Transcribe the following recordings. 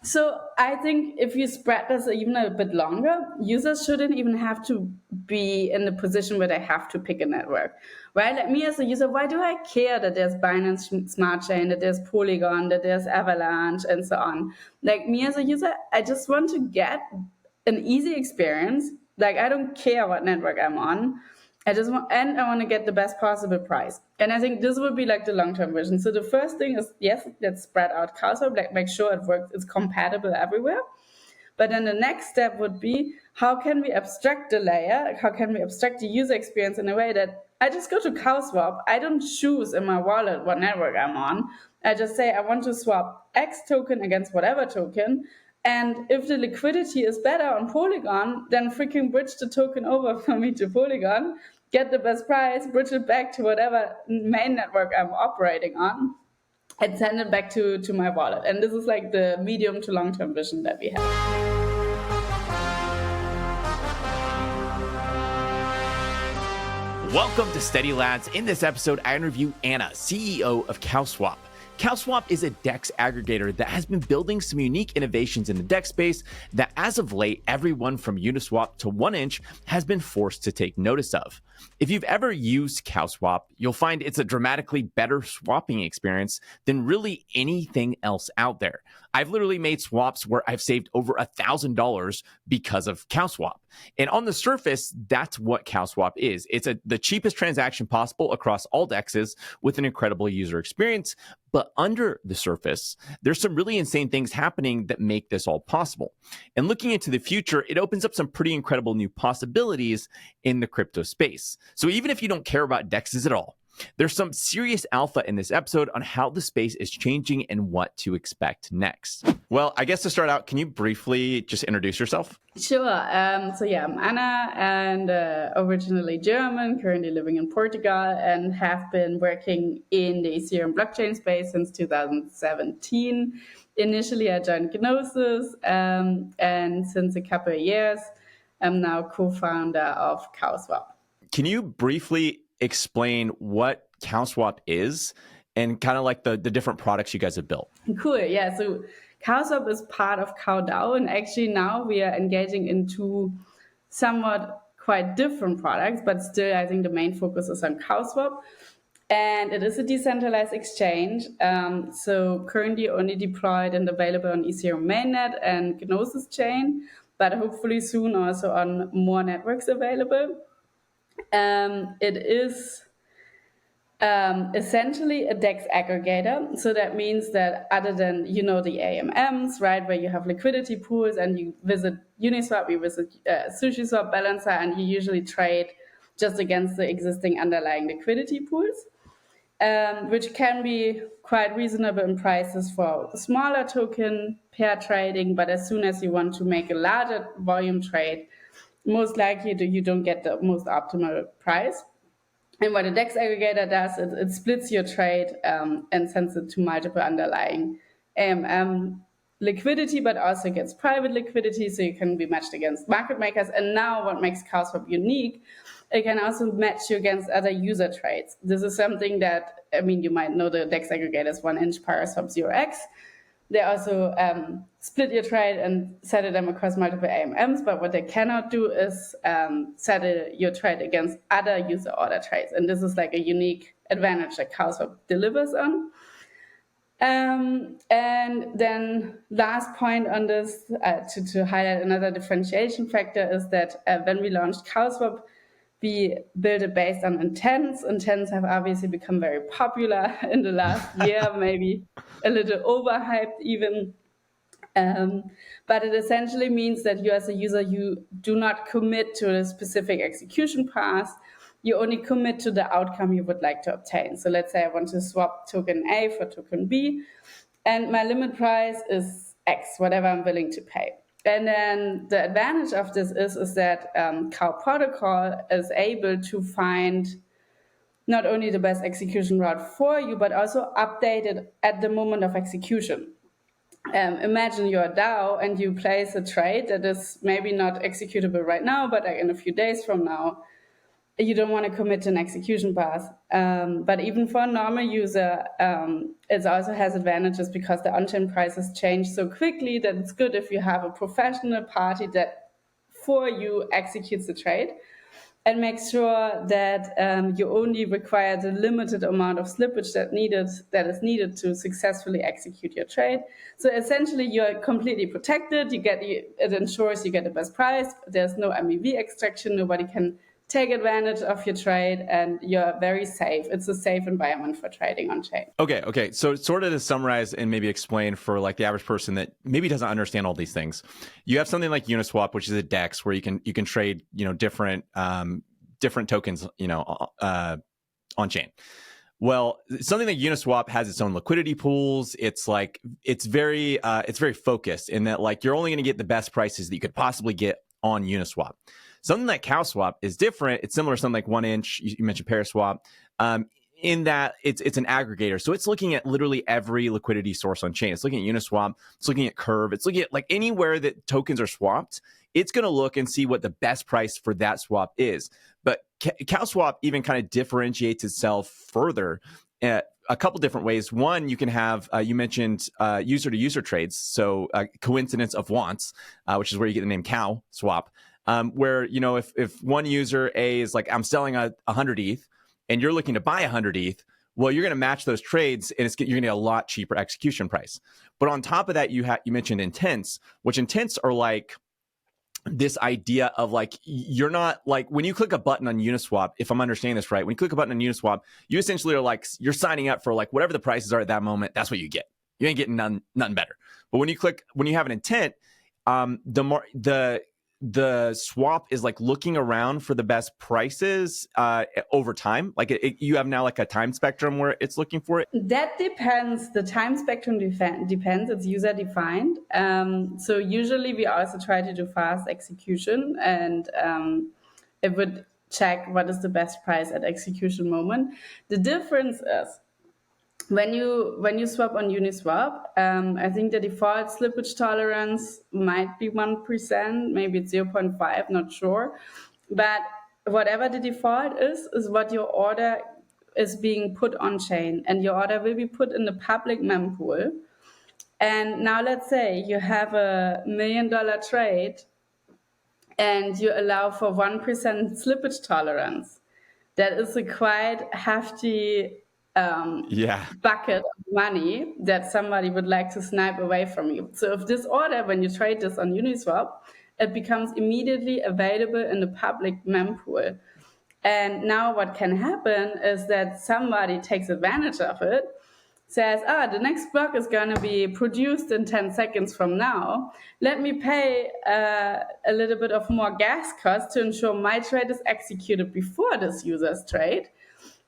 So I think if you spread this even a bit longer, users shouldn't even have to be in the position where they have to pick a network, right? Like me as a user, why do I care that there's Binance Smart Chain, that there's Polygon, that there's Avalanche, and so on? Like me as a user, I just want to get an easy experience. Like I don't care what network I'm on. I want to get the best possible price. And I think this would be like the long-term vision. So the first thing is, yes, let's spread out Cowswap, like make sure it works, it's compatible everywhere. But then the next step would be, how can we abstract the layer? How can we abstract the user experience in a way that I just go to Cowswap, I don't choose in my wallet what network I'm on. I just say I want to swap X token against whatever token. And if the liquidity is better on Polygon, then freaking bridge the token over for me to Polygon, get the best price, bridge it back to whatever main network I'm operating on, and send it back to my wallet. And this is like the medium to long-term vision that we have. Welcome to Steady Lads. In this episode, I interview Anna, CEO of Cowswap. Cowswap is a DEX aggregator that has been building some unique innovations in the DEX space that as of late, everyone from Uniswap to 1inch has been forced to take notice of. If you've ever used Cowswap, you'll find it's a dramatically better swapping experience than really anything else out there. I've literally made swaps where I've saved over $1,000 because of Cowswap. And on the surface, that's what Cowswap is. It's the cheapest transaction possible across all DEXs with an incredible user experience. But under the surface, there's some really insane things happening that make this all possible. And looking into the future, it opens up some pretty incredible new possibilities in the crypto space. So even if you don't care about DEXs at all, there's some serious alpha in this episode on how the space is changing and what to expect next. Well, I guess to start out, can you briefly just introduce yourself? Sure. So yeah, I'm Anna, and originally German, currently living in Portugal, and have been working in the Ethereum blockchain space since 2017. Initially, I joined Gnosis, and since a couple of years, I'm now co-founder of Cowswap. Can you briefly explain what Cowswap is and kind of like the different products you guys have built? Cool. Yeah. So Cowswap is part of CowDAO, and actually now we are engaging into somewhat quite different products, but still I think the main focus is on Cowswap. And it is a decentralized exchange. So currently only deployed and available on Ethereum mainnet and Gnosis chain, but hopefully soon also on more networks available. It is essentially a DEX aggregator. So that means that other than, the AMMs, right, where you have liquidity pools and you visit Uniswap, you visit SushiSwap, Balancer, and you usually trade just against the existing underlying liquidity pools, which can be quite reasonable in prices for smaller token pair trading. But as soon as you want to make a larger volume trade, most likely you don't get the most optimal price. And what a DEX aggregator does, it splits your trade and sends it to multiple underlying AMM liquidity, but also gets private liquidity, so you can be matched against market makers. And now what makes Cowswap unique, it can also match you against other user trades. This is something that, you might know the DEX aggregators, 1inch, Paraswap, 0x. They also split your trade and settle them across multiple AMMs, but what they cannot do is settle your trade against other user order trades. And this is like a unique advantage that Cowswap delivers on. And then last point on this, to highlight another differentiation factor, is that when we launched Cowswap, we built it based on intents. Intents have obviously become very popular in the last year, maybe a little overhyped even. But it essentially means that you as a user, you do not commit to a specific execution path. You only commit to the outcome you would like to obtain. So let's say I want to swap token A for token B, and my limit price is X, whatever I'm willing to pay. And then the advantage of this is that Cow Protocol is able to find not only the best execution route for you, but also update it at the moment of execution. Imagine you're a DAO and you place a trade that is maybe not executable right now, but like in a few days from now. you don't want to commit to an execution path. But even for a normal user, it also has advantages because the on-chain prices change so quickly that it's good if you have a professional party that for you executes the trade, and make sure that you only require the limited amount of slippage that is needed to successfully execute your trade. So essentially, you're completely protected. It ensures you get the best price. There's no MEV extraction. Nobody can take advantage of your trade, and you're very safe. It's a safe environment for trading on chain. Okay. So sort of to summarize and maybe explain for like the average person that maybe doesn't understand all these things, you have something like Uniswap, which is a DEX where you can trade, different tokens, on chain. Well, something like Uniswap has its own liquidity pools. It's very focused in that like you're only going to get the best prices that you could possibly get on Uniswap. Something like Cowswap is different. It's similar to something like 1inch. You mentioned Paraswap. In that it's an aggregator. So it's looking at literally every liquidity source on chain. It's looking at Uniswap. It's looking at Curve. It's looking at like anywhere that tokens are swapped. It's going to look and see what the best price for that swap is. But Cowswap even kind of differentiates itself further a couple different ways. One, you can have, you mentioned user-to-user trades. So coincidence of wants, which is where you get the name Cowswap, where, if one user A is like, I'm selling 100 ETH, and you're looking to buy 100 ETH, well, you're going to match those trades, and you're going to get a lot cheaper execution price. But on top of that, you mentioned intents, which intents are like this idea of like, you're not like, when you click a button on Uniswap, if I'm understanding this right, when you click a button on Uniswap, you essentially are like, you're signing up for like whatever the prices are at that moment. That's what you get. You ain't getting nothing better. But when you have an intent, the swap is like looking around for the best prices over time. Like you have now like a time spectrum where it's looking for it. That depends. The time spectrum depends. It's user defined. So usually we also try to do fast execution, and it would check what is the best price at execution moment. The difference is when you swap on Uniswap, I think the default slippage tolerance might be 1%, maybe it's 0.5, not sure. But whatever the default is what your order is being put on chain, and your order will be put in the public mempool. And now let's say you have $1 million trade and you allow for 1% slippage tolerance. That is a quite hefty bucket of money that somebody would like to snipe away from you. So if this order, when you trade this on Uniswap, it becomes immediately available in the public mempool. And now what can happen is that somebody takes advantage of it, says, the next block is going to be produced in 10 seconds from now. Let me pay a little bit of more gas cost to ensure my trade is executed before this user's trade.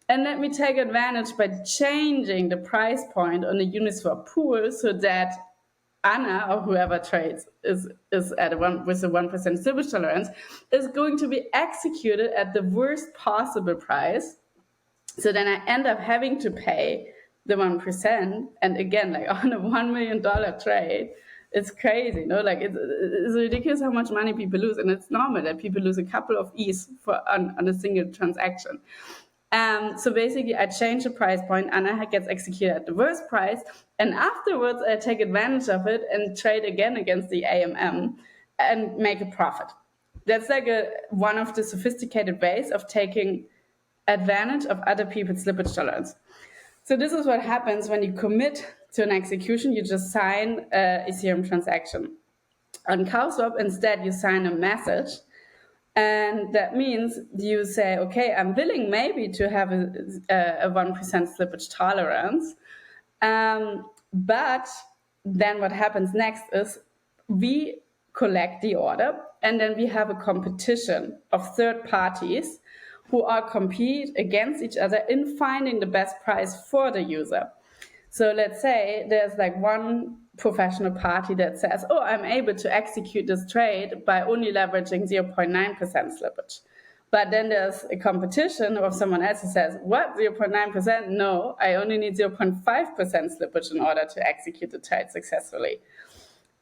And let me take advantage by changing the price point on the Uniswap pool so that Anna, or whoever trades is with a 1% slippage tolerance, is going to be executed at the worst possible price. So then I end up having to pay the 1%. And again, like on a $1 million trade, it's crazy, like it's ridiculous how much money people lose. And it's normal that people lose a couple of ETH on a single transaction. So basically, I change the price point. Anna gets executed at the worst price, and afterwards, I take advantage of it and trade again against the AMM and make a profit. That's like one of the sophisticated ways of taking advantage of other people's slippage tolerance. So this is what happens when you commit to an execution. You just sign a Ethereum transaction. On Cowswap, instead, you sign a message. And that means you say, okay, I'm willing maybe to have a 1% slippage tolerance. But then what happens next is we collect the order, and then we have a competition of third parties who are compete against each other in finding the best price for the user. So let's say there's like one professional party that says, I'm able to execute this trade by only leveraging 0.9% slippage. But then there's a competition of someone else who says, what, 0.9%? No, I only need 0.5% slippage in order to execute the trade successfully.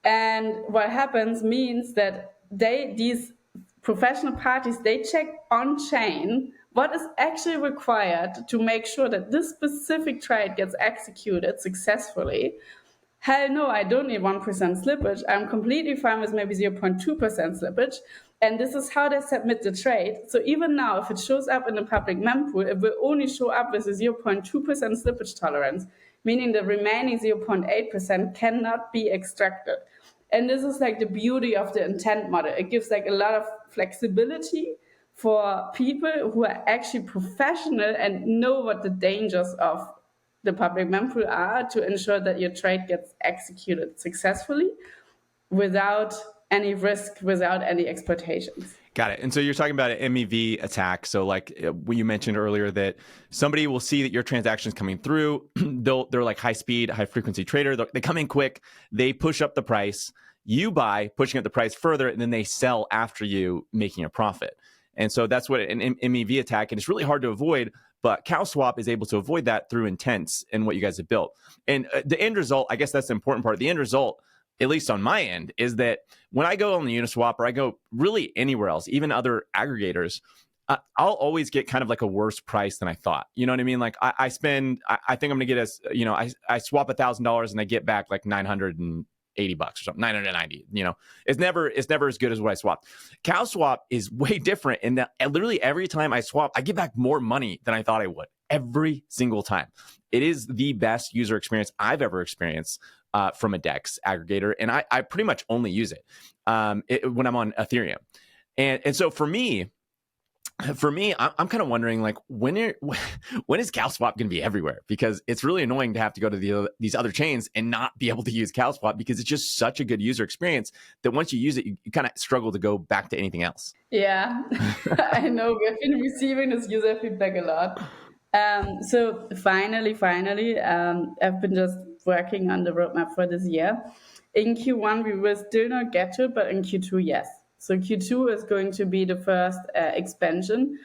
And what happens means that these professional parties, they check on chain what is actually required to make sure that this specific trade gets executed successfully. Hell no, I don't need 1% slippage. I'm completely fine with maybe 0.2% slippage. And this is how they submit the trade. So even now, if it shows up in the public mempool, it will only show up with a 0.2% slippage tolerance, meaning the remaining 0.8% cannot be extracted. And this is like the beauty of the intent model. It gives like a lot of flexibility for people who are actually professional and know what the dangers of the public mempool are to ensure that your trade gets executed successfully without any risk, without any exploitations. Got it. And so you're talking about an MEV attack. So like you mentioned earlier that somebody will see that your transaction is coming through. They're like high speed, high frequency trader. They come in quick. They push up the price. You buy, pushing up the price further, and then they sell after you, making a profit. And so that's what an MEV attack, and it's really hard to avoid. But Cowswap is able to avoid that through intents and what you guys have built. And the end result, I guess that's the important part. The end result, at least on my end, is that when I go on the Uniswap or I go really anywhere else, even other aggregators, I'll always get kind of like a worse price than I thought. You know what I mean? Like I think I'm going to get I swap $1,000 and I get back like $980 or something, 990. It's never as good as what I swapped. Cowswap is way different in that literally every time I swap, I get back more money than I thought I would every single time. It is the best user experience I've ever experienced from a DEX aggregator, and I pretty much only use it when I'm on Ethereum. And so for me, I'm kind of wondering, like, when is Cowswap going to be everywhere? Because it's really annoying to have to go to these other chains and not be able to use Cowswap, because it's just such a good user experience that once you use it, you kind of struggle to go back to anything else. Yeah, I know. We've been receiving this user feedback a lot. So finally, I've been just working on the roadmap for this year. In Q1, we will still not get to it, but in Q2, yes. So Q2 is going to be the first expansion.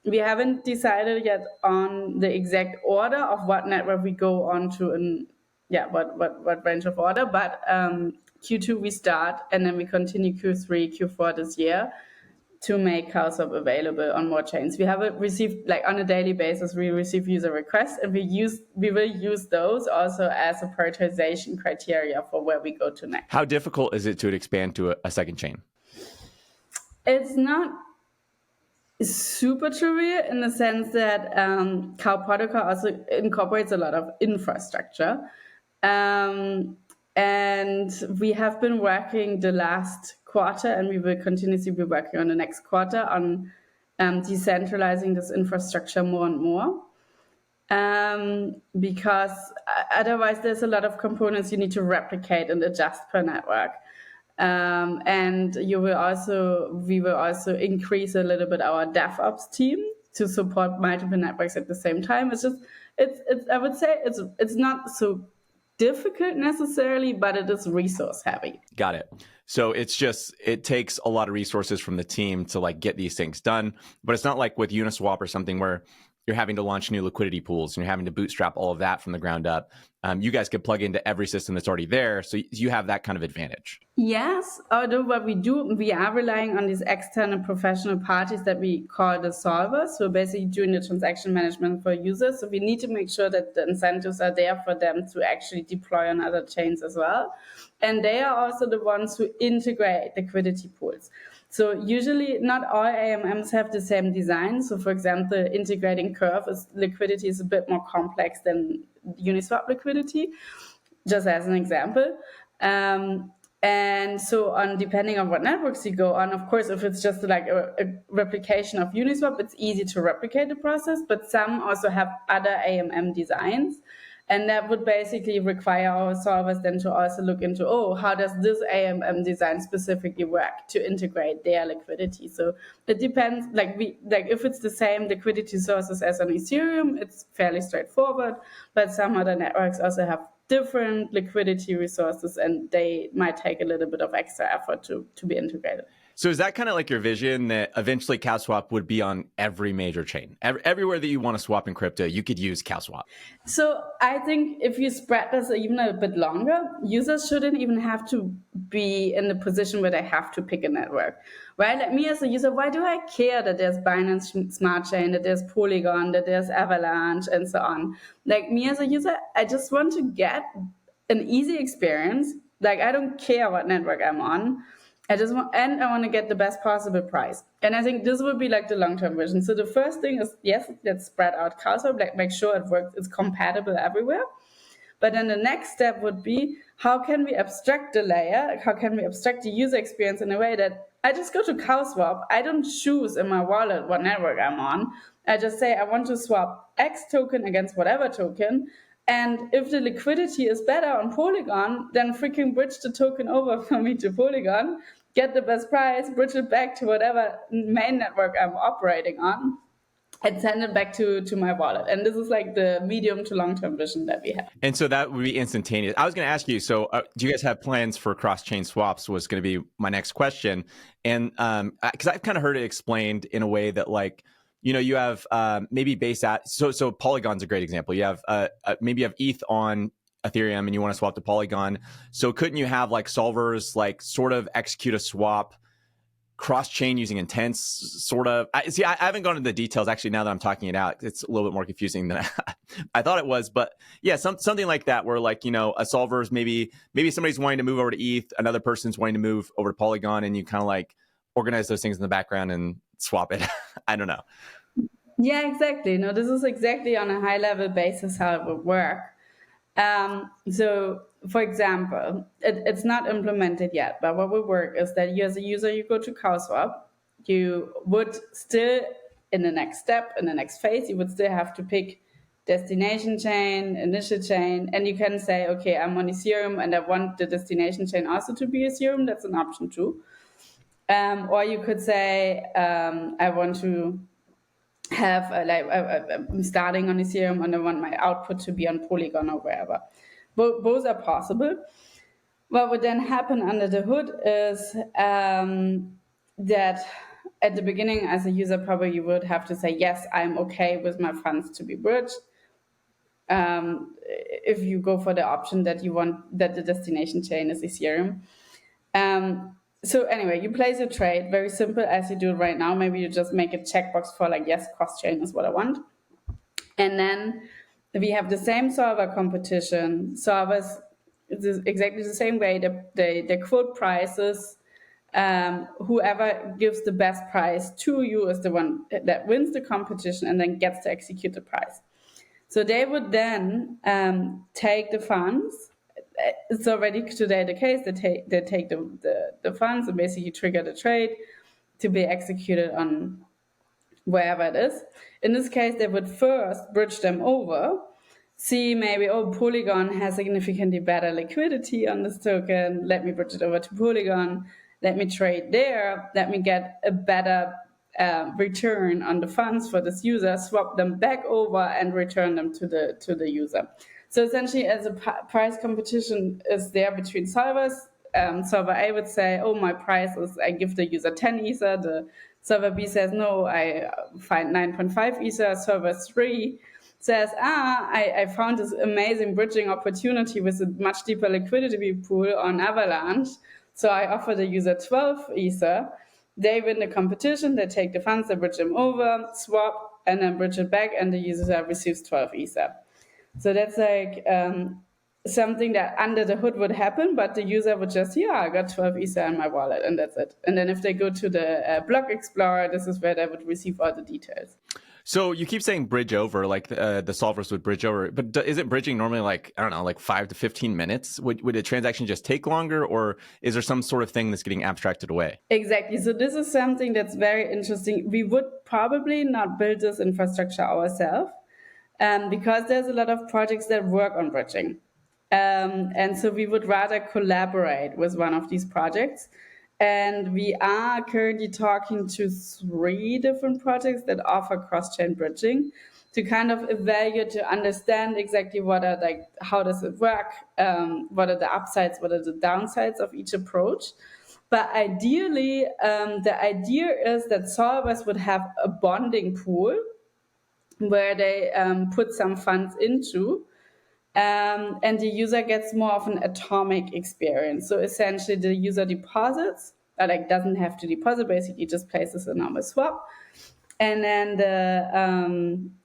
We haven't decided yet on the exact order of what network we go on to, and what range of order. But Q2 we start, and then we continue Q3, Q4 this year to make Cowswap available on more chains. We have received, like on a daily basis, we receive user requests, and we will use those also as a prioritization criteria for where we go to next. How difficult is it to expand to a second chain? It's not super trivial in the sense that Cow Protocol also incorporates a lot of infrastructure. And we have been working the last quarter, and we will continuously be working on the next quarter on decentralizing this infrastructure more and more. Because otherwise there's a lot of components you need to replicate and adjust per network. And we will also increase a little bit our DevOps team to support multiple networks at the same time. I would say it's not so difficult necessarily, but it is resource heavy. Got it. So it takes a lot of resources from the team to like get these things done, but it's not like with Uniswap or something where you're having to launch new liquidity pools and you're having to bootstrap all of that from the ground up. You guys could plug into every system that's already there. So you have that kind of advantage. Yes, although what we do, we are relying on these external professional parties that we call the solvers. So basically doing the transaction management for users. So we need to make sure that the incentives are there for them to actually deploy on other chains as well. And they are also the ones who integrate liquidity pools. So usually not all AMMs have the same design. So for example, integrating Curve liquidity is a bit more complex than Uniswap liquidity, just as an example. And so depending on what networks you go on, of course, if it's just like a replication of Uniswap, it's easy to replicate the process, but some also have other AMM designs. And that would basically require our solvers then to also look into, how does this AMM design specifically work to integrate their liquidity? So it depends, if it's the same liquidity sources as on Ethereum, it's fairly straightforward, but some other networks also have different liquidity resources, and they might take a little bit of extra effort to be integrated. So is that kind of like your vision that eventually Cowswap would be on every major chain? Everywhere that you want to swap in crypto, you could use Cowswap. So I think if you spread this even a bit longer, users shouldn't even have to be in the position where they have to pick a network, right? Like me as a user, why do I care that there's Binance Smart Chain, that there's Polygon, that there's Avalanche, and so on? Like me as a user, I just want to get an easy experience. Like I don't care what network I'm on. I want to get the best possible price. And I think this would be like the long-term vision. So the first thing is, yes, let's spread out Cowswap, like make sure it works, it's compatible everywhere. But then the next step would be, how can we abstract the layer? How can we abstract the user experience in a way that I just go to Cowswap, I don't choose in my wallet what network I'm on. I just say I want to swap X token against whatever token. And if the liquidity is better on Polygon, then freaking bridge the token over for me to Polygon, get the best price, bridge it back to whatever main network I'm operating on, and send it back to my wallet. And this is like the medium to long-term vision that we have. And so that would be instantaneous. I was going to ask you, so do you guys have plans for cross-chain swaps was going to be my next question. And because I've kind of heard it explained in a way that like, you have maybe base at, so Polygon's a great example. You have maybe you have ETH on Ethereum and you want to swap to Polygon. So couldn't you have like solvers like sort of execute a swap cross-chain using intents, sort of? I haven't gone into the details actually. Now that I'm talking it out, it's a little bit more confusing than I thought it was. But yeah, something like that, where like a solver is maybe somebody's wanting to move over to ETH, another person's wanting to move over to Polygon, and you kind of like organize those things in the background and swap it. I don't know. Yeah, exactly. No, this is exactly on a high-level basis how it would work. So, for example, it's not implemented yet, but what would work is that you as a user, you go to Cowswap, you would still, in the next step, in the next phase, you would still have to pick destination chain, initial chain, and you can say, okay, I'm on Ethereum and I want the destination chain also to be Ethereum. That's an option too. Or you could say, I want to have I'm starting on Ethereum and I want my output to be on Polygon or wherever. Both are possible. What would then happen under the hood is that at the beginning, as a user, probably you would have to say, yes, I'm okay with my funds to be bridged. If you go for the option that you want that the destination chain is Ethereum. So anyway, you place a trade, very simple as you do it right now. Maybe you just make a checkbox for like, yes, cross-chain is what I want. And then we have the same solver competition. Solvers, it's exactly the same way. They quote prices. Whoever gives the best price to you is the one that wins the competition and then gets to execute the price. So they would then take the funds. It's already today the case. They take the funds and basically trigger the trade to be executed on wherever it is. In this case, they would first bridge them over, see maybe, oh, Polygon has significantly better liquidity on this token. Let me bridge it over to Polygon. Let me trade there. Let me get a better return on the funds for this user, swap them back over and return them to the user. So essentially, as a price competition is there between solvers, server A would say, oh, my price is, I give the user 10 Ether. The server B says, no, I find 9.5 Ether. Server 3 says, I found this amazing bridging opportunity with a much deeper liquidity pool on Avalanche. So I offer the user 12 Ether. They win the competition, they take the funds, they bridge them over, swap, and then bridge it back, and the user receives 12 Ether. So that's like something that under the hood would happen, but the user would just, I got 12 Ether in my wallet, and that's it. And then if they go to the block explorer, this is where they would receive all the details. So you keep saying bridge over, like the solvers would bridge over, but isn't bridging normally like, I don't know, like 5 to 15 minutes? Would a transaction just take longer, or is there some sort of thing that's getting abstracted away? Exactly. So this is something that's very interesting. We would probably not build this infrastructure ourselves because there's a lot of projects that work on bridging. And so we would rather collaborate with one of these projects. And we are currently talking to 3 different projects that offer cross-chain bridging to kind of evaluate, to understand exactly what are how does it work, what are the upsides, what are the downsides of each approach. But ideally, the idea is that solvers would have a bonding pool where they put some funds into, and the user gets more of an atomic experience. So essentially, the user deposits, or like doesn't have to deposit, basically just places a normal swap, and then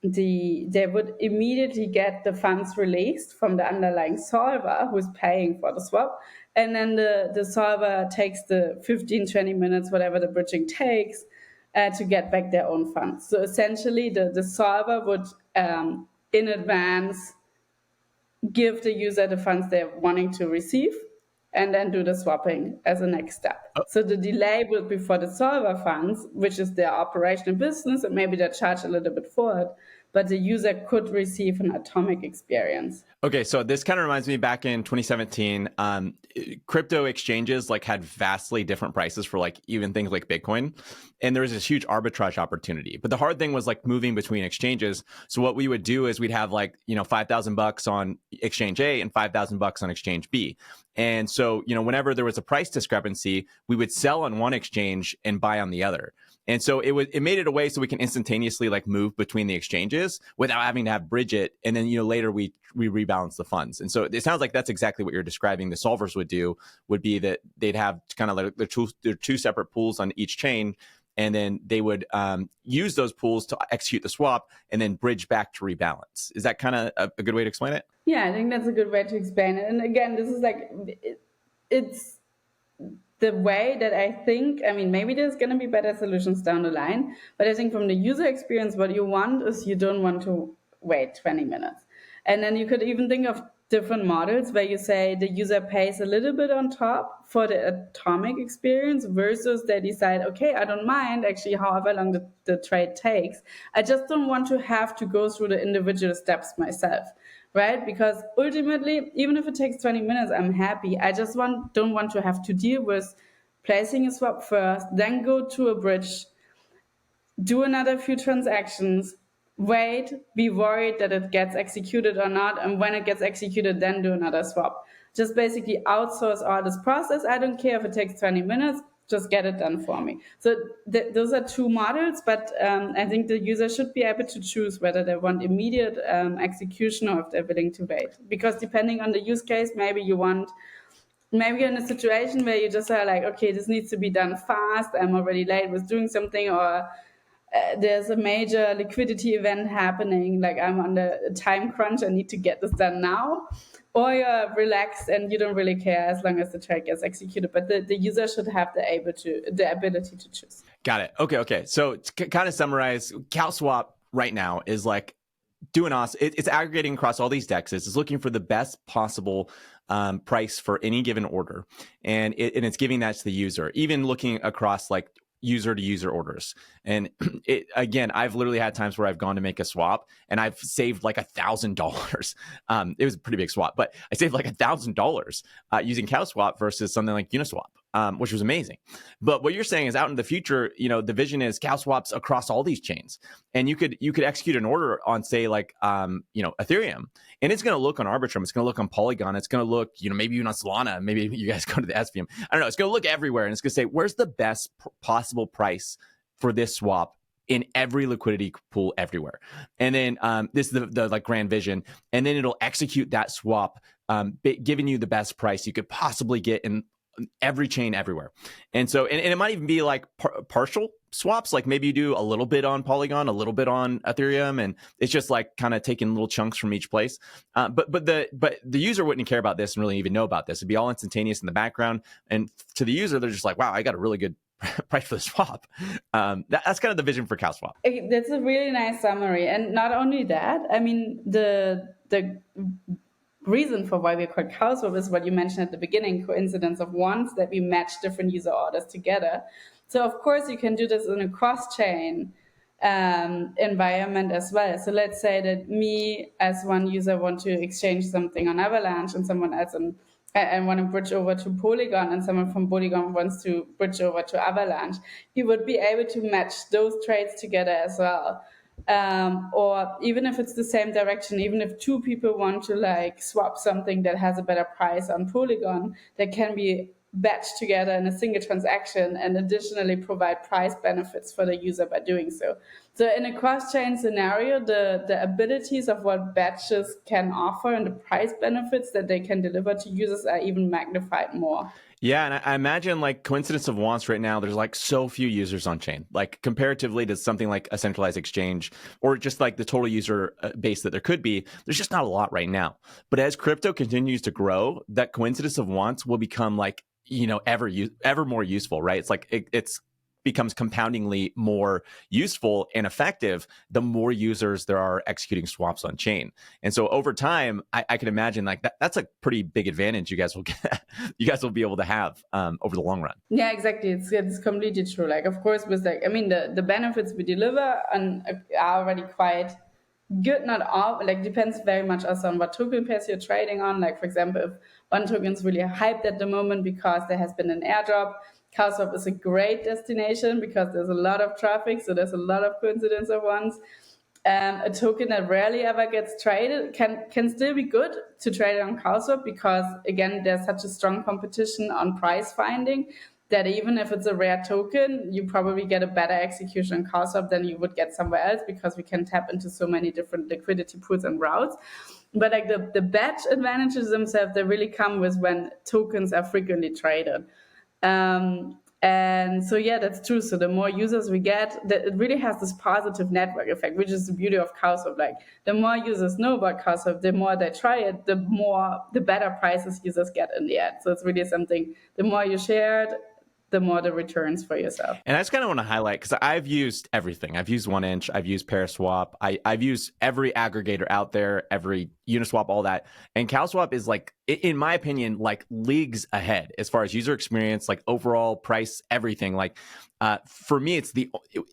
they would immediately get the funds released from the underlying solver who's paying for the swap, and then the solver takes the 15-20 minutes, whatever the bridging takes, to get back their own funds. So essentially, the solver would in advance give the user the funds they're wanting to receive, and then do the swapping as a next step. So the delay will be for the solver funds, which is their operational business, and maybe they charge a little bit for it, but the user could receive an atomic experience. Okay, so this kind of reminds me back in 2017, crypto exchanges like had vastly different prices for like even things like Bitcoin, and there was this huge arbitrage opportunity. But the hard thing was like moving between exchanges. So what we would do is we'd have like $5,000 on exchange A and $5,000 on exchange B, and so whenever there was a price discrepancy, we would sell on one exchange and buy on the other. And so it made it a way so we can instantaneously like move between the exchanges without having to have bridge it. And then, later we rebalance the funds. And so it sounds like that's exactly what you're describing the solvers would do, would be that they'd have kind of like their two separate pools on each chain. And then they would use those pools to execute the swap and then bridge back to rebalance. Is that kind of a good way to explain it? Yeah, I think that's a good way to explain it. And again, this is like, it's the way that I think, maybe there's going to be better solutions down the line, but I think from the user experience, what you want is you don't want to wait 20 minutes. And then you could even think of different models where you say the user pays a little bit on top for the atomic experience versus they decide, okay, I don't mind actually however long the trade takes. I just don't want to have to go through the individual steps myself. Right? Because ultimately, even if it takes 20 minutes, I'm happy. I just don't want to have to deal with placing a swap first, then go to a bridge, do another few transactions, wait, be worried that it gets executed or not, and when it gets executed, then do another swap. Just basically outsource all this process. I don't care if it takes 20 minutes, just get it done for me. So those are two models, but I think the user should be able to choose whether they want immediate execution or if they're willing to wait. Because depending on the use case, maybe you're in a situation where you just are like, okay, this needs to be done fast, I'm already late with doing something, or there's a major liquidity event happening, like I'm on the time crunch, I need to get this done now. Or you're relaxed and you don't really care as long as the trade gets executed. But the user should have the ability to choose. Got it. Okay. So to kind of summarize, Cowswap right now is like doing awesome. It's aggregating across all these dexes. It's looking for the best possible price for any given order. And it's giving that to the user, even looking across like user to user orders. And again, I've literally had times where I've gone to make a swap and I've saved like $1,000. It was a pretty big swap, but I saved like $1,000 using Cowswap versus something like Uniswap, which was amazing. But what you're saying is out in the future, the vision is Cowswaps across all these chains. And you could execute an order on say like, Ethereum, and it's going to look on Arbitrum. It's going to look on Polygon. It's going to look, maybe even on Solana. Maybe you guys go to the SVM. I don't know. It's going to look everywhere. And it's going to say, where's the best possible price for this swap in every liquidity pool everywhere. And then this is the like grand vision. And then it'll execute that swap, giving you the best price you could possibly get in every chain everywhere. And so, and it might even be like partial swaps, like maybe you do a little bit on Polygon, a little bit on Ethereum, and it's just like kind of taking little chunks from each place. But the user wouldn't care about this and really even know about this. It'd be all instantaneous in the background. And to the user, they're just like, wow, I got a really good price for the swap. That's kind of the vision for Cowswap. That's a really nice summary. And not only that, I mean, the reason for why we call Cowswap is what you mentioned at the beginning, coincidence of ones, that we match different user orders together. So of course you can do this in a cross-chain environment as well. So let's say that me as one user want to exchange something on Avalanche and someone else and want to bridge over to Polygon, and someone from Polygon wants to bridge over to Avalanche. You would be able to match those trades together as well. Or even if it's the same direction, even if two people want to like swap something that has a better price on Polygon, there can be batch together in a single transaction and additionally provide price benefits for the user by doing so. So in a cross-chain scenario, the abilities of what batches can offer and the price benefits that they can deliver to users are even magnified more. Yeah, and I imagine like coincidence of wants right now, there's like so few users on chain, like comparatively to something like a centralized exchange or just like the total user base that there could be, there's just not a lot right now. But as crypto continues to grow, that coincidence of wants will become like, ever more useful, right? It's like it's becomes compoundingly more useful and effective the more users there are executing swaps on chain. And so over time, I can imagine like that's a pretty big advantage you guys will get, you guys will be able to have over the long run. Yeah, exactly. It's completely true. Like, of course, with like, I mean, the benefits we deliver are already quite good. Not all, like, depends very much also on what token pairs you're trading on. Like, for example, if one token is really hyped at the moment because there has been an airdrop, Cowswap is a great destination because there's a lot of traffic, so there's a lot of coincidence of ones. A token that rarely ever gets traded can still be good to trade on Cowswap because, again, there's such a strong competition on price finding that even if it's a rare token, you probably get a better execution on Cowswap than you would get somewhere else because we can tap into so many different liquidity pools and routes. But like the batch advantages themselves, they really come with when tokens are frequently traded. And so, yeah, that's true. So the more users we get, it really has this positive network effect, which is the beauty of Cowswap. Like the more users know about Cowswap, the more they try it, the better prices users get in the end. So it's really something, the more you share it, the more the returns for yourself. And I just kind of want to highlight, because I've used everything. I've used 1inch, I've used Paraswap, I've used every aggregator out there, every Uniswap, all that. And Cowswap is like, in my opinion, like leagues ahead as far as user experience, like overall price, everything. Like for me,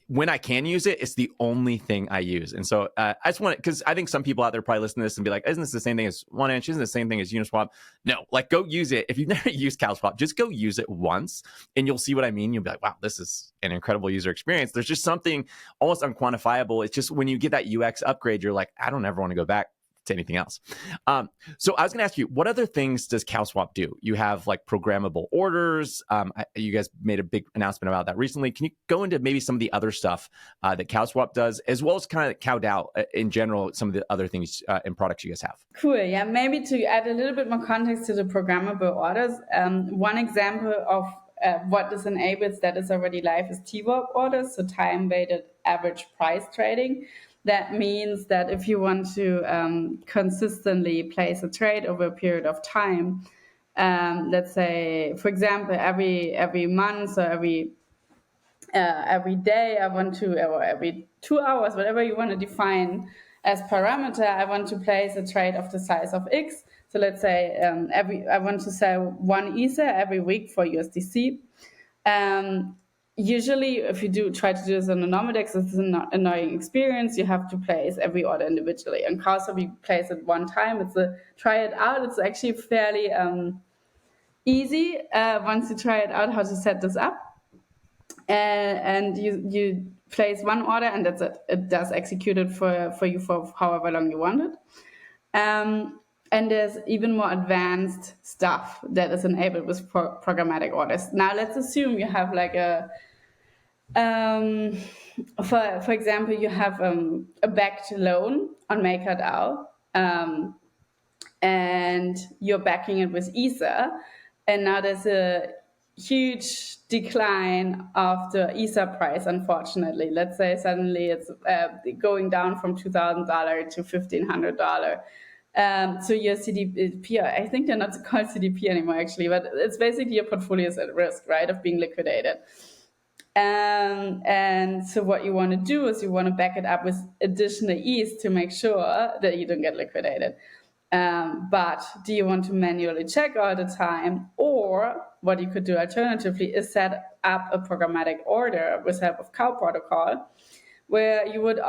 when I can use it, it's the only thing I use. And so I just want to, because I think some people out there probably listen to this and be like, isn't this the same thing as 1inch? Isn't the same thing as Uniswap? No, like go use it. If you've never used Cowswap, just go use it once and you'll see what I mean. You'll be like, wow, this is an incredible user experience. There's just something almost unquantifiable. It's just when you get that UX upgrade, you're like, I don't ever want to go back to anything else. So I was going to ask you, what other things does Cowswap do? You have like programmable orders. You guys made a big announcement about that recently. Can you go into maybe some of the other stuff that Cowswap does, as well as kind of CowDAO in general, some of the other things and products you guys have? Cool. Yeah, maybe to add a little bit more context to the programmable orders, one example of what this enables that is already live is TWAP orders, so time-weighted average price trading. That means that if you want to consistently place a trade over a period of time, let's say, for example, every month or every day, I want to, or every 2 hours, whatever you want to define as parameter, I want to place a trade of the size of X. So let's say I want to sell 1 Ether every week for USDC. Usually, if you try to do this on a normal DEX, it's an annoying experience. You have to place every order individually. On Cowswap, we place it one time. Try it out. It's actually fairly easy once you try it out how to set this up. And you place one order, and that's it. It does execute it for you for however long you want it. And there's even more advanced stuff that is enabled with programmatic orders. Now, let's assume you have like for example, you have a backed loan on MakerDAO, and you're backing it with Ether, and now there's a huge decline of the Ether price, unfortunately. Let's say suddenly it's going down from $2,000 to $1,500. So your CDP, I think they're not called CDP anymore, actually, but it's basically your portfolio is at risk, right, of being liquidated. And so what you want to do is you want to back it up with additional ETH to make sure that you don't get liquidated. But do you want to manually check all the time? Or what you could do alternatively is set up a programmatic order with help of Cow protocol, where you would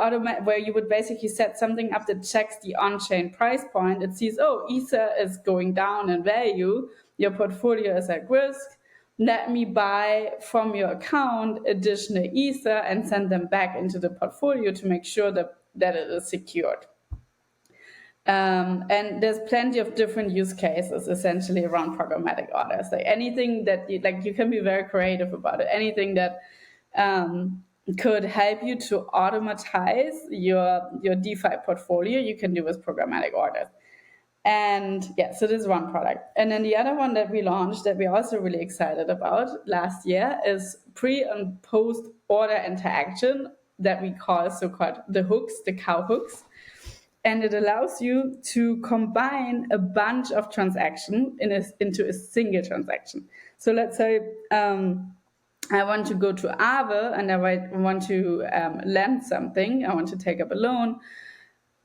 basically set something up that checks the on-chain price point. It sees, oh, Ether is going down in value, your portfolio is at risk. Let me buy from your account additional Ether and send them back into the portfolio to make sure that it is secured. And there's plenty of different use cases essentially around programmatic orders. Like anything that you can be very creative about it. Anything that could help you to automatize your DeFi portfolio, you can do with programmatic orders. And yeah, so this is one product. And then the other one that we launched that we're also really excited about last year is pre and post order interaction that we call so-called the hooks, the cow hooks. And it allows you to combine a bunch of transactions into a single transaction. So let's say I want to go to Aave and I want to lend something. I want to take up a loan.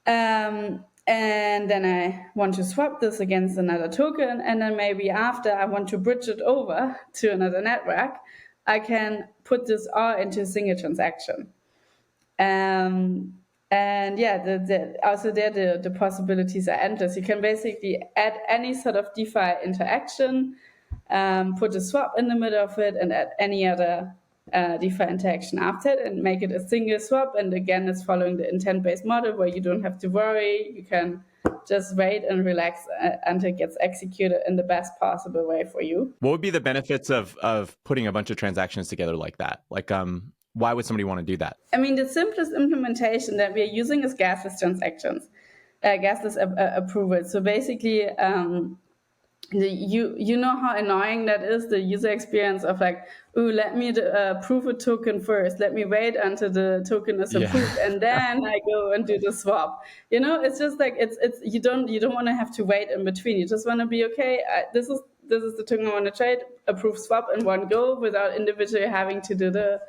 And then I want to swap this against another token. And then maybe after I want to bridge it over to another network, I can put this all into a single transaction. And yeah, also there the possibilities are endless. You can basically add any sort of DeFi interaction, put a swap in the middle of it, and add any other DeFi interaction after it, and make it a single swap. And again, it's following the intent-based model where you don't have to worry. You can just wait and relax until it gets executed in the best possible way for you. What would be the benefits of putting a bunch of transactions together like that? Like, why would somebody want to do that? I mean, the simplest implementation that we are using is gasless transactions, gasless approval. So basically, you know how annoying that is, the user experience of like, ooh, let me approve a token first. Let me wait until the token is approved, and then I go and do the swap. You know, it's just like it's you don't want to have to wait in between. You just want to be okay. This is the token I want to trade. Approve swap in one go without individually having to do the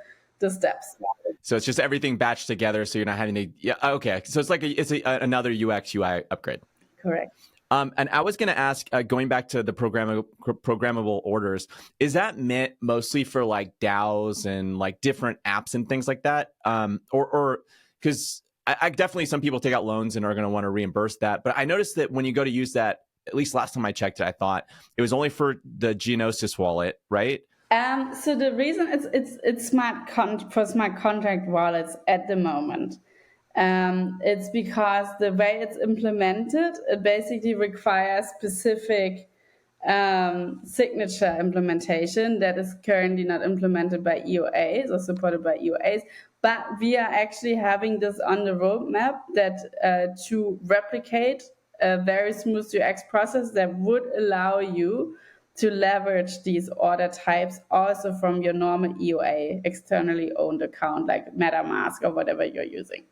steps. So it's just everything batched together, so you're not having to. Yeah, okay. So it's like another UX UI upgrade. Correct. And I was going to ask, going back to the programmable orders, is that meant mostly for like DAOs and like different apps and things like that? Or because I definitely, some people take out loans and are going to want to reimburse that. But I noticed that when you go to use that, at least last time I checked it, I thought it was only for the Geonosis wallet, right? So the reason it's for smart contract wallets at the moment. It's because the way it's implemented, it basically requires specific signature implementation that is currently not implemented by EOAs or supported by EOAs. But we are actually having this on the roadmap that to replicate a very smooth UX process that would allow you to leverage these order types also from your normal EOA externally owned account like MetaMask or whatever you're using.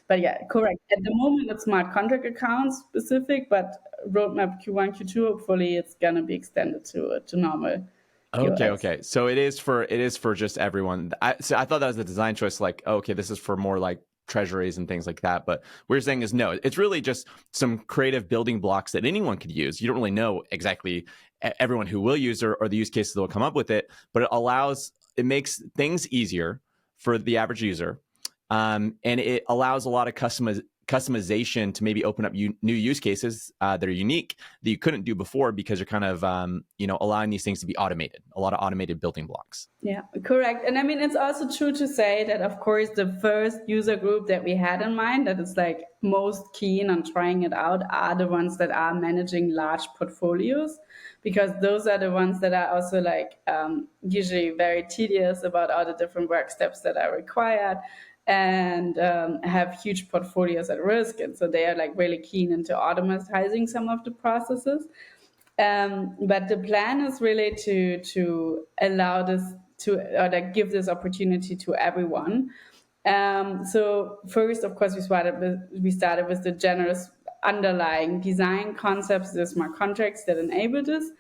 But yeah, correct. At the moment, it's smart contract accounts specific, but roadmap Q1, Q2, hopefully it's going to be extended to normal. Okay. So it is for just everyone. So I thought that was the design choice. Like, okay, this is for more like treasuries and things like that. But what you're saying is no, it's really just some creative building blocks that anyone could use. You don't really know exactly everyone who will use or the use cases that will come up with it, but it makes things easier for the average user. And it allows a lot of customization to maybe open up new use cases that are unique that you couldn't do before because you're kind of allowing these things to be automated, a lot of automated building blocks. Yeah, correct. And I mean, it's also true to say that, of course, the first user group that we had in mind that is like most keen on trying it out are the ones that are managing large portfolios, because those are the ones that are also like usually very tedious about all the different work steps that are required and have huge portfolios at risk. And so they are like really keen into automatizing some of the processes. But the plan is really to allow this or like give this opportunity to everyone. So first, of course, we started with the generous underlying design concepts, the smart contracts that enable this.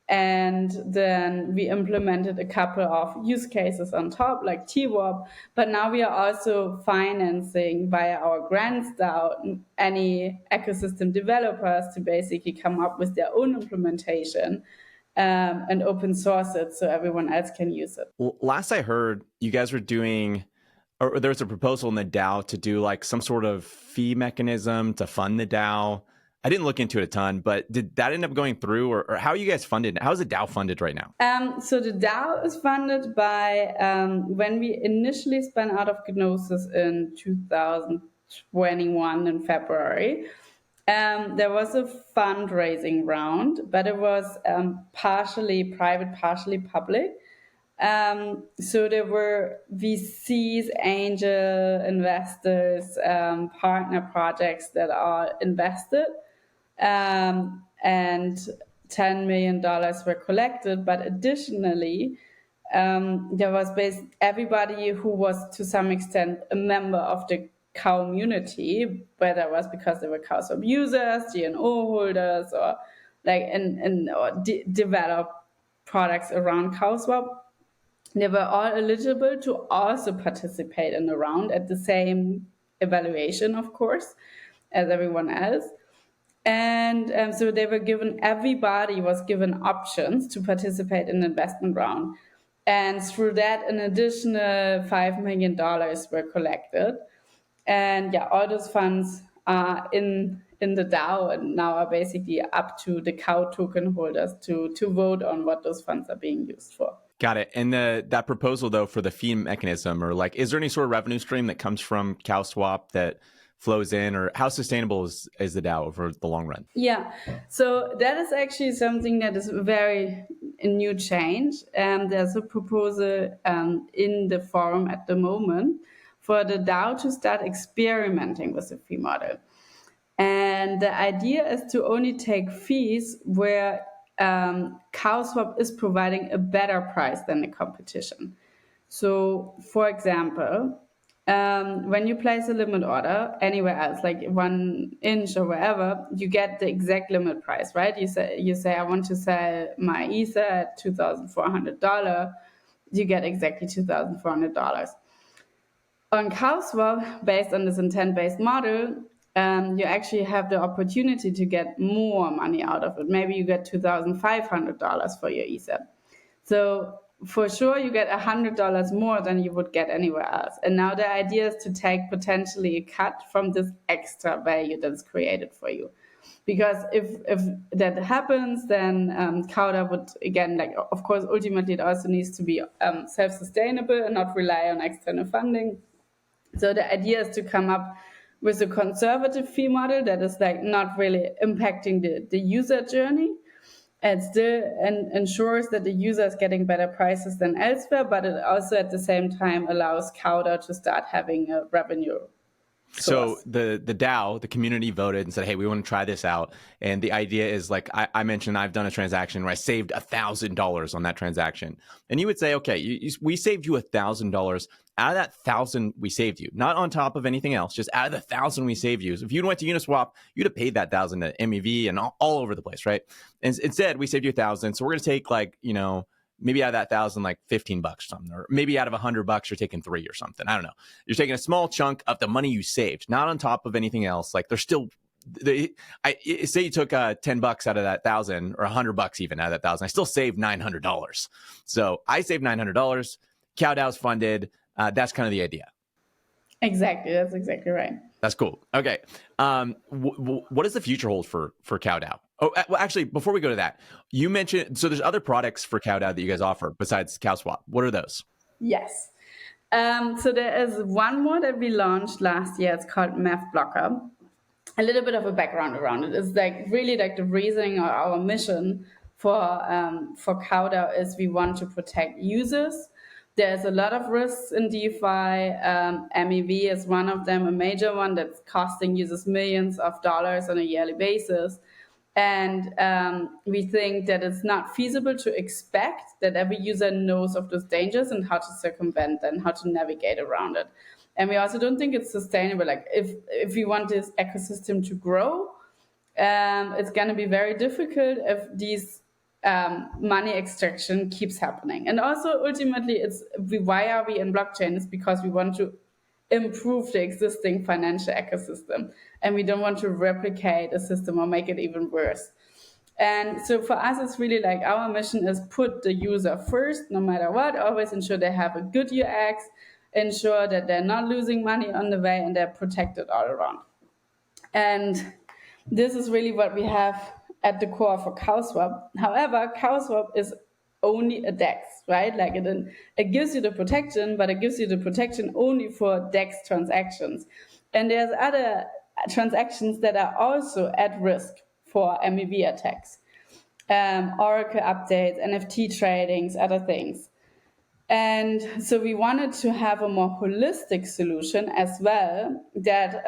And then we implemented a couple of use cases on top, like TWAP. But now we are also financing via our grants DAO any ecosystem developers to basically come up with their own implementation and open source it so everyone else can use it. Well, last I heard, you guys were doing, or there was a proposal in the DAO to do like some sort of fee mechanism to fund the DAO. I didn't look into it a ton, but did that end up going through, or how are you guys funded? How is the DAO funded right now? So the DAO is funded by when we initially spun out of Gnosis in 2000. 2021 in February. There was a fundraising round, but it was partially private, partially public. So there were VCs, angel investors, partner projects that are invested, and $10 million were collected. But additionally, there was everybody who was to some extent a member of the community, whether it was because they were Cowswap users, GNO holders, or develop products around Cowswap. They were all eligible to also participate in the round at the same evaluation, of course, as everyone else. And so everybody was given options to participate in the investment round. And through that, an additional $5 million were collected. And yeah, all those funds are in the DAO and now are basically up to the Cow token holders to vote on what those funds are being used for. Got it. And that proposal, though, for the fee mechanism, or like, is there any sort of revenue stream that comes from Cowswap that flows in, or how sustainable is the DAO over the long run? Yeah, so that is actually something that is very a new change. There's a proposal in the forum at the moment for the DAO to start experimenting with the fee model. And the idea is to only take fees where Cowswap is providing a better price than the competition. So, for example, when you place a limit order anywhere else, like 1inch or wherever, you get the exact limit price, right? You say I want to sell my Ether at $2,400. You get exactly $2,400. On Cowswap, based on this intent-based model, you actually have the opportunity to get more money out of it. Maybe you get $2,500 for your Ether. So for sure, you get $100 more than you would get anywhere else. And now the idea is to take potentially a cut from this extra value that's created for you. Because if that happens, then CowDAO would, again, of course, ultimately it also needs to be self-sustainable and not rely on external funding. So the idea is to come up with a conservative fee model that is not really impacting the user journey, and still ensures that the user is getting better prices than elsewhere, but it also at the same time allows CowDAO to start having a revenue source. So the DAO, the community voted and said, hey, we want to try this out. And the idea is, like I mentioned, I've done a transaction where I saved $1,000 on that transaction. And you would say, okay, we saved you $1,000. Out of that 1,000 we saved you, not on top of anything else, just out of the 1,000 we saved you. So if you went to Uniswap, you'd have paid that 1,000 to MEV and all over the place, right? And instead, we saved you 1,000. So we're going to take maybe out of that 1,000, like $15 or something, or maybe out of $100, you're taking 3 or something. I don't know. You're taking a small chunk of the money you saved, not on top of anything else. Like there's still, say you took $10 out of that 1,000 or $100 even out of that 1,000. I still saved $900. So I saved $900. CowDAO's funded. That's kind of the idea. Exactly. That's exactly right. That's cool. Okay. What does the future hold for CowDAO? Oh, well, actually, before we go to that, you mentioned, so there's other products for CowDAO that you guys offer besides Cowswap. What are those? Yes. So there is one more that we launched last year. It's called Math Blocker. A little bit of a background around it. It's really the reasoning or our mission for CowDAO is we want to protect users. There's a lot of risks in DeFi. MEV is one of them, a major one that's costing users millions of dollars on a yearly basis. And we think that it's not feasible to expect that every user knows of those dangers and how to circumvent and how to navigate around it. And we also don't think it's sustainable. Like if we want this ecosystem to grow, it's going to be very difficult if these money extraction keeps happening. And also ultimately why are we in blockchain is because we want to improve the existing financial ecosystem and we don't want to replicate a system or make it even worse. And so for us, it's really our mission is put the user first, no matter what, always ensure they have a good UX, ensure that they're not losing money on the way and they're protected all around. And this is really what we have at the core for Cowswap. However, Cowswap is only a DEX, right? It gives you the protection, but it gives you the protection only for DEX transactions. And there's other transactions that are also at risk for MEV attacks. Oracle updates, NFT tradings, other things. And so we wanted to have a more holistic solution as well that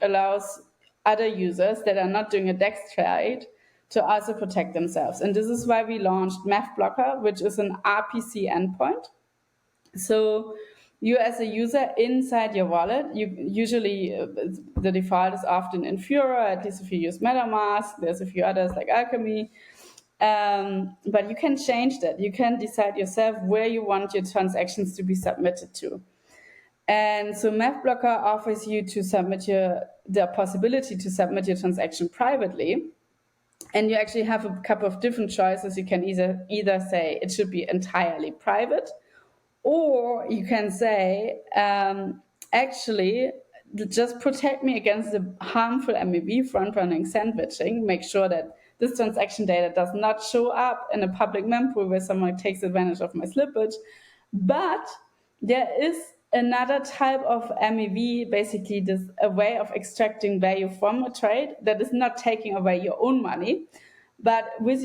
allows other users that are not doing a DEX trade to also protect themselves. And this is why we launched MEV Blocker, which is an RPC endpoint. So you as a user inside your wallet, you usually, the default is often Infura, at least if you use MetaMask. There's a few others like Alchemy. But you can change that. You can decide yourself where you want your transactions to be submitted to. And so MEV Blocker offers you to submit the possibility to submit your transaction privately. And you actually have a couple of different choices. You can either say it should be entirely private, or you can say, actually, just protect me against the harmful MEV front-running sandwiching. Make sure that this transaction data does not show up in a public mempool where someone takes advantage of my slippage. But there is another type of MEV, basically a way of extracting value from a trade that is not taking away your own money. But with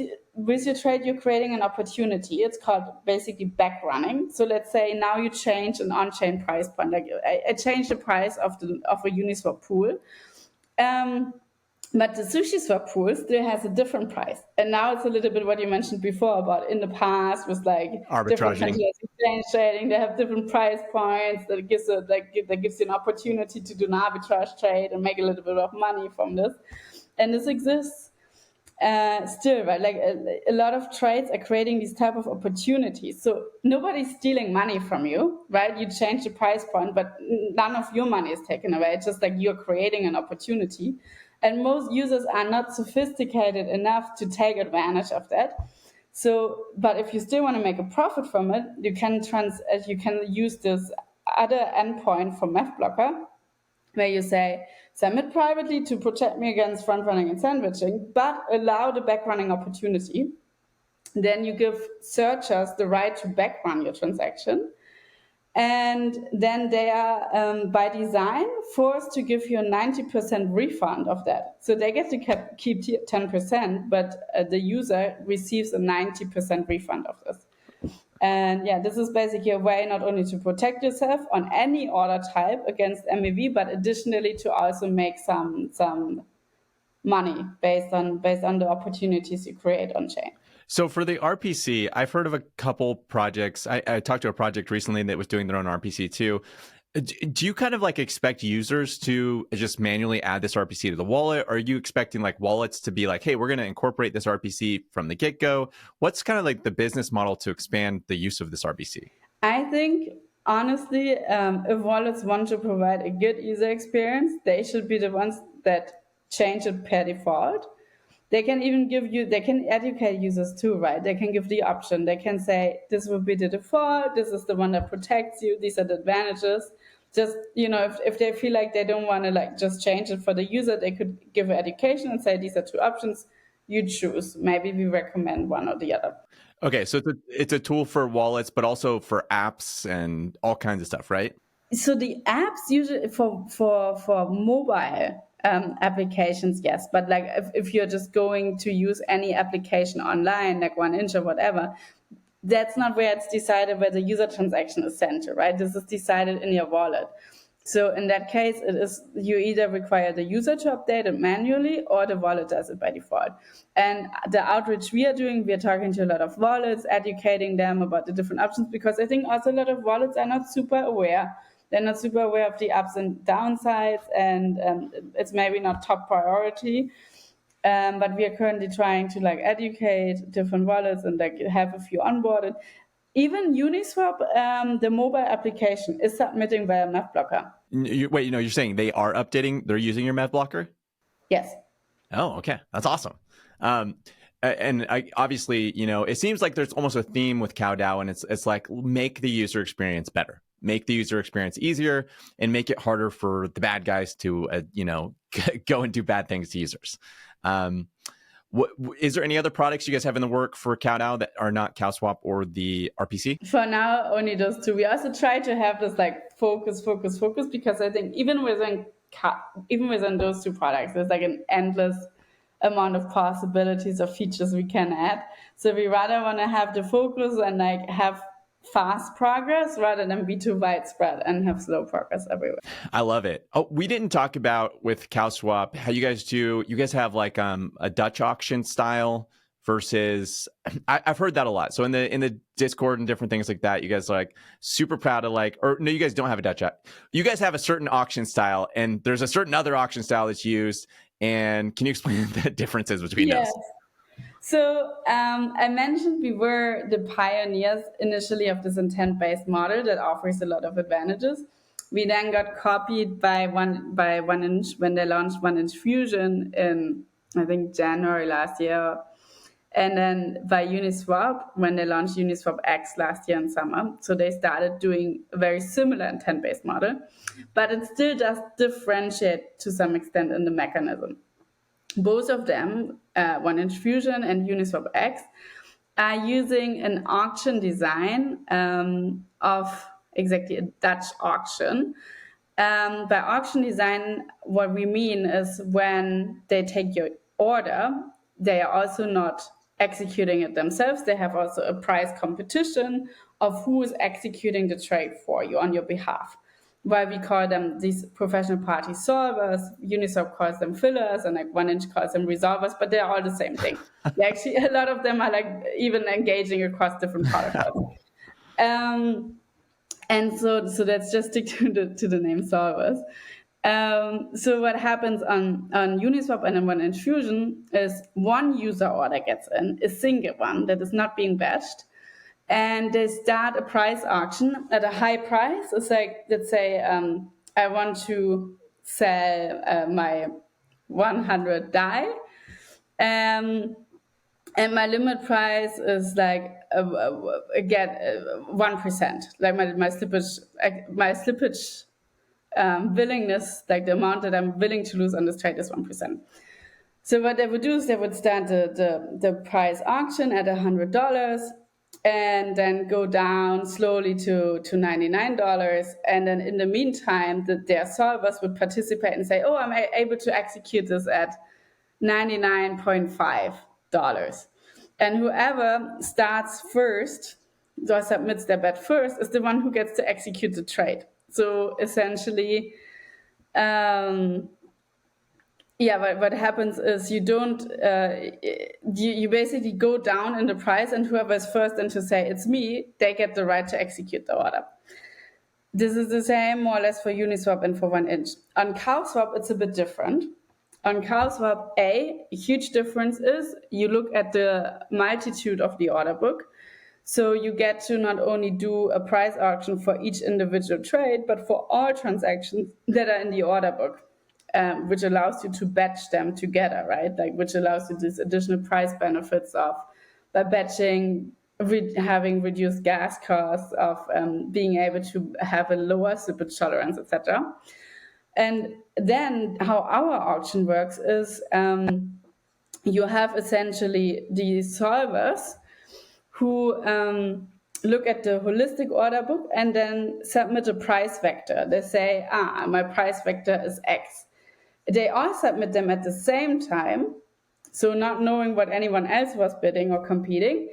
your trade, you're creating an opportunity. It's called basically back running. So let's say now you change an on-chain price point. Like I change the price of a Uniswap pool. But the SushiSwap pool still has a different price. And now it's a little bit what you mentioned before about in the past was like different countries exchange trading. They have different price points that gives you an opportunity to do an arbitrage trade and make a little bit of money from this. And this exists still, right? Like a lot of trades are creating these type of opportunities. So nobody's stealing money from you, right? You change the price point, but none of your money is taken away. It's just like you're creating an opportunity. And most users are not sophisticated enough to take advantage of that. So, but if you still want to make a profit from it, you can use this other endpoint for MEV Blocker, where you say, submit privately to protect me against front running and sandwiching, but allow the back running opportunity. Then you give searchers the right to back run your transaction. And then they are, by design, forced to give you a 90% refund of that. So they get to keep 10%, but the user receives a 90% refund of this. And yeah, this is basically a way not only to protect yourself on any order type against MEV, but additionally to also make some money based on the opportunities you create on chain. So for the RPC, I've heard of a couple projects. I talked to a project recently that was doing their own RPC too. Do you kind of like expect users to just manually add this RPC to the wallet? Or are you expecting like wallets to be like, hey, we're going to incorporate this RPC from the get-go? What's kind of like the business model to expand the use of this RPC? I think, honestly, if wallets want to provide a good user experience, they should be the ones that change it per default. They can even they can educate users too, right? They can give the option. They can say, this will be the default. This is the one that protects you. These are the advantages. Just, if they feel like they don't want to like just change it for the user, they could give education and say, these are two options. You choose. Maybe we recommend one or the other. Okay, so it's a tool for wallets, but also for apps and all kinds of stuff, right? So the apps usually for mobile applications, yes. But like if you're just going to use any application online, like 1inch or whatever, that's not where it's decided where the user transaction is sent to, right? This is decided in your wallet. So in that case, you either require the user to update it manually or the wallet does it by default. And the outreach we are doing, we are talking to a lot of wallets, educating them about the different options, because I think also a lot of wallets are not super aware. They're not super aware of the ups and downsides, and it's maybe not top priority. But we are currently trying to like educate different wallets and like have a few onboarded. Even Uniswap, the mobile application, is submitting via MEV Blocker. Wait, you're saying they are updating, they're using your MEV Blocker? Yes. Oh, okay. That's awesome. And obviously, it seems like there's almost a theme with CowDAO, and it's like make the user experience better, make the user experience easier, and make it harder for the bad guys to, go and do bad things to users. Is there any other products you guys have in the work for CowDAO that are not Cowswap or the RPC? For now, only those two. We also try to have this like focus, because I think even within even within those two products, there's like an endless amount of possibilities of features we can add. So we rather want to have the focus and like have fast progress rather than be too widespread and have slow progress everywhere. I love it. Oh, we didn't talk about with Cowswap how you guys do. You guys have like a Dutch auction style versus I've heard that a lot. So in the Discord and different things like that, you guys are like super proud of like, or no, you guys don't have a Dutch. You guys have a certain auction style, and there's a certain other auction style that's used. And can you explain the differences between those? So I mentioned we were the pioneers initially of this intent-based model that offers a lot of advantages. We then got copied by 1inch when they launched 1inch Fusion in, I think, January last year. And then by Uniswap when they launched Uniswap X last year in summer. So they started doing a very similar intent-based model, but it still does differentiate to some extent in the mechanism. Both of them, 1inch Fusion and Uniswap X, are using an auction design of exactly a Dutch auction. By auction design, what we mean is when they take your order, they are also not executing it themselves. They have also a price competition of who is executing the trade for you on your behalf. Why we call them these professional party solvers. Uniswap calls them fillers, and like 1inch calls them resolvers, but they're all the same thing. Actually, a lot of them are like even engaging across different protocols. And so let's just stick to the name solvers. So what happens on Uniswap and on 1inch Fusion is one user order gets in, a single one that is not being batched, and they start a price auction at a high price. It's like, let's say I want to sell my 100 DAI, and my limit price is like again 1%. Like my slippage willingness, like the amount that I'm willing to lose on this trade is 1%. So what they would do is they would start the price auction at $100 and then go down slowly to $99. And then in the meantime, their solvers would participate and say, oh, I'm able to execute this at $99.5. And whoever starts first, or submits their bet first, is the one who gets to execute the trade. So essentially, what happens is you don't, you basically go down in the price, and whoever is first in to say it's me, they get the right to execute the order. This is the same more or less for Uniswap and for 1inch. On Cowswap, it's a bit different. On Cowswap, a huge difference is you look at the multitude of the order book. So you get to not only do a price auction for each individual trade, but for all transactions that are in the order book, which allows you to batch them together, right? Like, which allows you these additional price benefits of by batching, having reduced gas costs, of being able to have a lower slippage tolerance, etc. And then how our auction works is you have essentially the solvers who look at the holistic order book and then submit a price vector. They say, my price vector is X. They all submit them at the same time, so not knowing what anyone else was bidding or competing.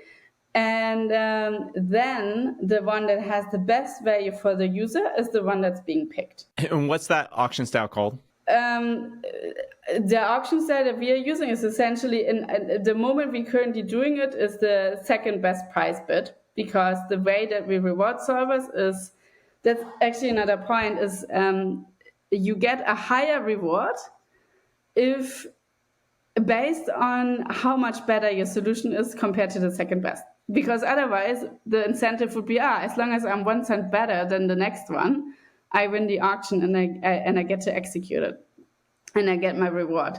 And then the one that has the best value for the user is the one that's being picked. And what's that auction style called? The auction style that we are using is essentially, in the moment we're currently doing it, is the second best price bid, because the way that we reward solvers is, that's actually another point, is you get a higher reward if based on how much better your solution is compared to the second best. Because otherwise the incentive would be, as long as I'm 1 cent better than the next one, I win the auction and I get to execute it and I get my reward.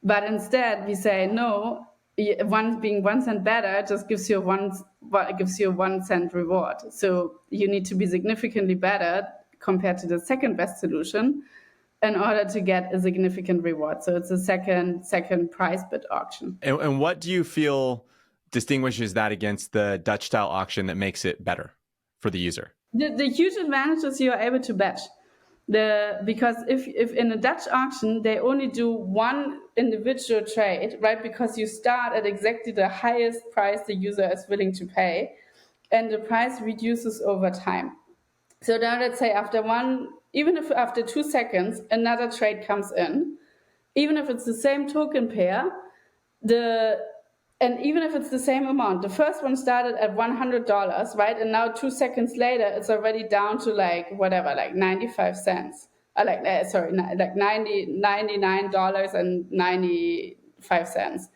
But instead we say, no, being 1 cent better just gives you a 1 cent reward. So you need to be significantly better compared to the second best solution in order to get a significant reward. So it's a second price bid auction. And what do you feel distinguishes that against the Dutch style auction that makes it better for the user? The huge advantage is you are able to batch. Because if in a Dutch auction they only do one individual trade, right? Because you start at exactly the highest price the user is willing to pay, and the price reduces over time. So now let's say even if after 2 seconds another trade comes in, even if it's the same token pair, and even if it's the same amount, the first one started at $100, right? And now 2 seconds later, it's already down to like whatever, like 95 cents. Like $99.95.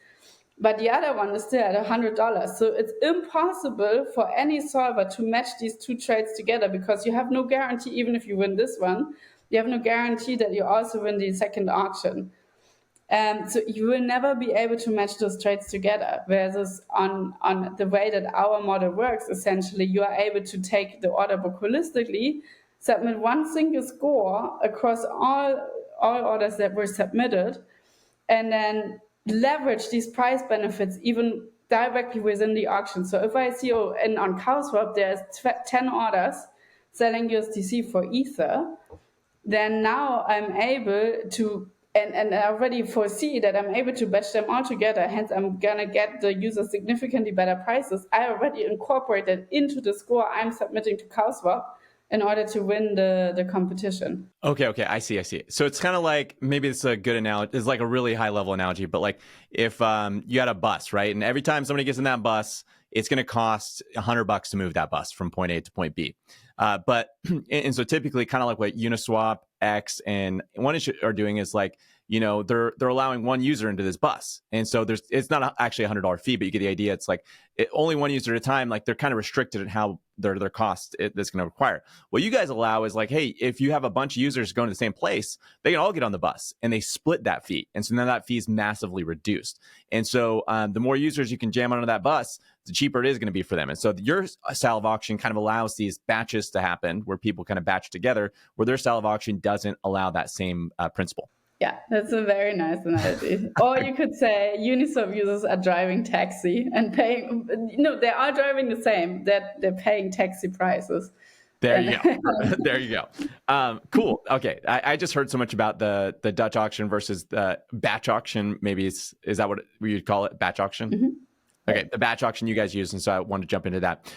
But the other one is still at $100. So it's impossible for any solver to match these two trades together, because you have no guarantee, even if you win this one, you have no guarantee that you also win the second auction. So you will never be able to match those trades together. Whereas on the way that our model works, essentially, you are able to take the order book holistically, submit one single score across all orders that were submitted, and then leverage these price benefits even directly within the auction. So if I see on Cowswap there's 10 orders selling USDC for Ether, then now I'm able to, and I already foresee that I'm able to batch them all together. Hence, I'm going to get the user significantly better prices. I already incorporated into the score I'm submitting to Cowswap in order to win the competition. Okay, I see. So it's kind of like, maybe it's a good analogy. It's like a really high level analogy, but like if you had a bus, right? And every time somebody gets in that bus, it's going to cost $100 to move that bus from point A to point B. But so typically, kind of like what Uniswap, X, and One are doing is like, they're allowing one user into this bus, and so it's not actually $100 fee, but you get the idea. It's like only one user at a time. Like they're kind of restricted in how their cost that's going to require. What you guys allow is like, hey, if you have a bunch of users going to the same place, they can all get on the bus, and they split that fee, and so now that fee is massively reduced. And so the more users you can jam onto that bus, the cheaper it is going to be for them. And so your style of auction kind of allows these batches to happen where people kind of batch together, where their style of auction doesn't allow that same principle. Yeah, that's a very nice analogy. Or you could say Uniswap users are driving taxi and paying. No, they are driving the same. That they're paying taxi prices. There you go. There you go. Cool. Okay, I just heard so much about the Dutch auction versus the batch auction. Maybe is that what you'd call it? Batch auction. Mm-hmm. Okay, the batch auction you guys use, and so I wanted to jump into that.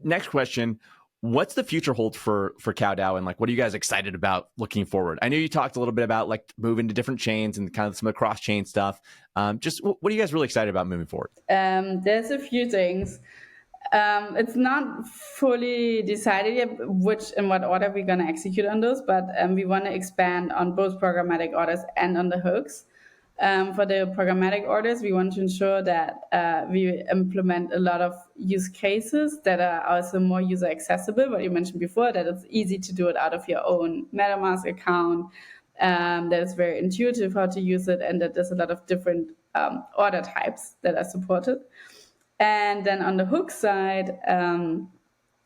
Next question. What's the future hold for CowDAO, and like, what are you guys excited about looking forward? I know you talked a little bit about like moving to different chains and kind of some of the cross chain stuff. Just what are you guys really excited about moving forward? There's a few things. It's not fully decided yet in what order we're going to execute on those, but we want to expand on both programmatic orders and on the hooks. For the programmatic orders, we want to ensure that we implement a lot of use cases that are also more user accessible. What you mentioned before, that it's easy to do it out of your own MetaMask account, that it's very intuitive how to use it, and that there's a lot of different order types that are supported. And then on the hook side,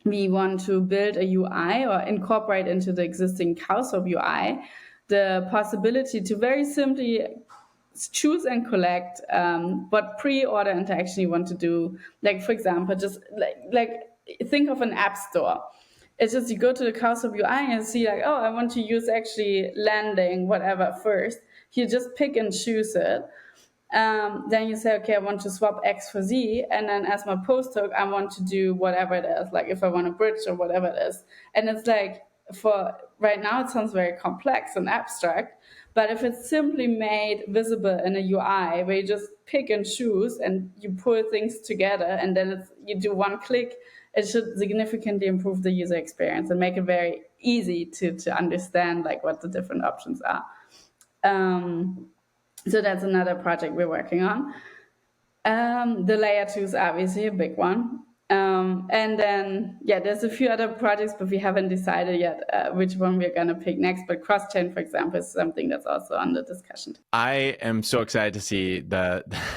we want to build a UI or incorporate into the existing Cowswap UI the possibility to very simply choose and collect what pre-order interaction you want to do. Like, for example, just like think of an app store. It's just you go to the Cowswap UI and see like, oh, I want to use actually landing whatever first. You just pick and choose it. Then you say, okay, I want to swap X for Z, and then as my post hook, I want to do whatever it is, like if I want a bridge or whatever it is. And it's like, for right now, it sounds very complex and abstract, but if it's simply made visible in a UI where you just pick and choose and you pull things together, and then you do one click, it should significantly improve the user experience and make it very easy to understand like what the different options are. So that's another project we're working on. The layer 2 is obviously a big one. And then, there's a few other projects, but we haven't decided yet which one we're going to pick next. But cross-chain, for example, is something that's also under discussion. I am so excited to see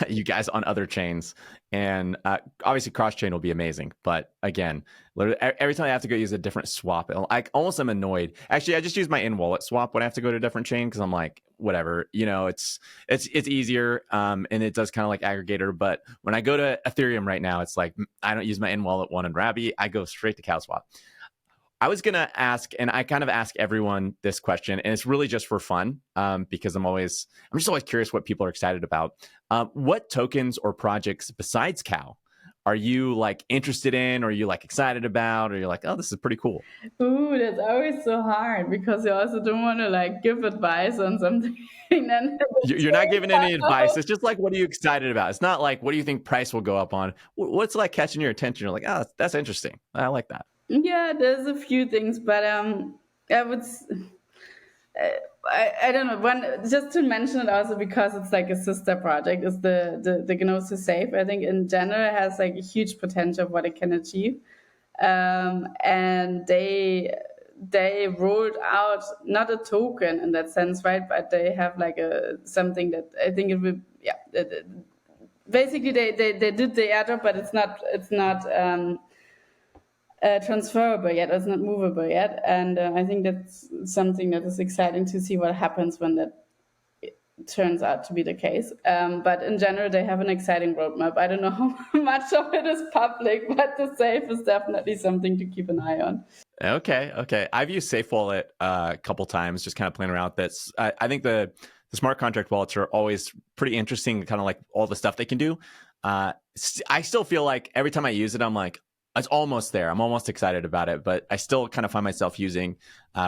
you guys on other chains. And obviously, cross-chain will be amazing. But again, literally, every time I have to go use a different swap, I almost am annoyed. Actually, I just use my in-wallet swap when I have to go to a different chain because I'm like, whatever, it's easier, and it does kind of like aggregator. But when I go to Ethereum right now, it's like I don't use my in-wallet one in Rabby. I go straight to Cowswap. I was going to ask, and I kind of ask everyone this question, and it's really just for fun, because I'm just always curious what people are excited about. What tokens or projects besides Cow are you like interested in, or are you like excited about, or you're like, oh, this is pretty cool? Ooh, that's always so hard because you also don't want to like give advice on something. Then You're not giving any advice. It's just like, what are you excited about? It's not like, what do you think price will go up on? What's like catching your attention? You're like, oh, that's interesting. I like that. yeah, there's a few things, but I would. I don't know. One, just to mention it also because it's like a sister project is the Gnosis Safe. I think in general it has like a huge potential of what it can achieve. And they rolled out not a token in that sense, right? But they have like a something that I think it will. Yeah, basically they did the airdrop, but it's not transferable yet. It's not movable yet, and I think that's something that is exciting to see what happens when that turns out to be the case. But in general, they have an exciting roadmap. I don't know how much of it is public, but the safe is definitely something to keep an eye on. Okay. I've used Safe Wallet a couple times, just kind of playing around. I think the smart contract wallets are always pretty interesting, kind of like all the stuff they can do. I still feel like every time I use it, I'm like, it's almost there. I'm almost excited about it, but I still kind of find myself using